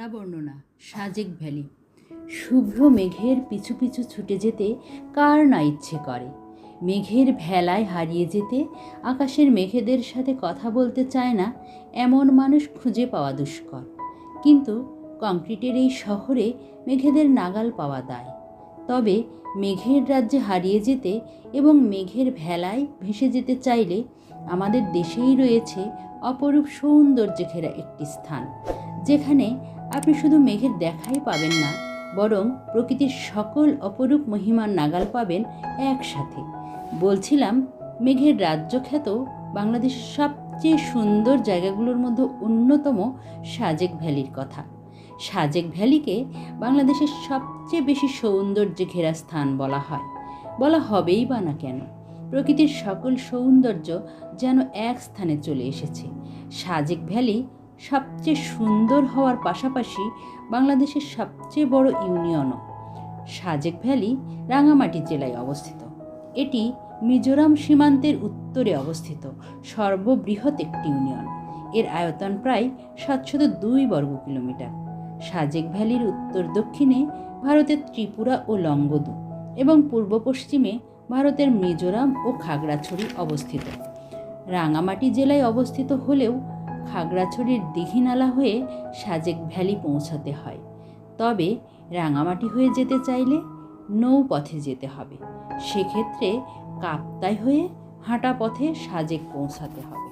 ধারা বর্ণনা। সাজেক ভ্যালি। শুভ্র মেঘের পিছু পিছু ছুটে যেতে কার না ইচ্ছে করে। মেঘের ভেলায় হারিয়ে যেতে, আকাশের মেঘেদের সাথে কথা বলতে চায় না এমন মানুষ খুঁজে পাওয়া দুষ্কর। কিন্তু কংক্রিটের এই শহরে মেঘেদের নাগাল পাওয়া দায়। তবে মেঘের রাজ্যে হারিয়ে যেতে এবং মেঘের ভেলায় ভেসে যেতে চাইলে আমাদের দেশেই রয়েছে অপরূপ সৌন্দর্যে ঘেরা একটি স্থান, যেখানে আপনি শুধু মেঘের দেখাই পাবেন না, বরং প্রকৃতির সকল অপরূপ মহিমার নাগাল পাবেন একসাথে। বলছিলাম মেঘের রাজ্য খ্যাত বাংলাদেশের সবচেয়ে সুন্দর জায়গাগুলোর মধ্যে অন্যতম সাজেক ভ্যালির কথা। সাজেক ভ্যালিকে বাংলাদেশের সবচেয়ে বেশি সৌন্দর্যে ঘেরা স্থান বলা হয়। বলা হবেই বা না কেন, প্রকৃতির সকল সৌন্দর্য যেন এক স্থানে চলে এসেছে। সাজেক ভ্যালি সবচেয়ে সুন্দর হওয়ার পাশাপাশি বাংলাদেশের সবচেয়ে বড় ইউনিয়নও। সাজেক ভ্যালি রাঙামাটি জেলায় অবস্থিত। এটি মিজোরাম সীমান্তের উত্তরে অবস্থিত সর্ববৃহৎ একটি ইউনিয়ন। এর আয়তন প্রায় 702 বর্গ কিলোমিটার। সাজেক ভ্যালির উত্তর দক্ষিণে ভারতের ত্রিপুরা ও লংগদু এবং পূর্ব পশ্চিমে ভারতের মিজোরাম ও খাগড়াছড়ি অবস্থিত। রাঙামাটি জেলায় অবস্থিত হলেও খাগড়াছড়ির দীঘিনালা হয়ে সাজেক ভ্যালি পৌঁছাতে হয়। তবে রাঙামাটি হয়ে যেতে চাইলে নৌপথে যেতে হবে। সেক্ষেত্রে কাপ্তাই হয়ে হাঁটা পথে সাজেক পৌঁছাতে হবে।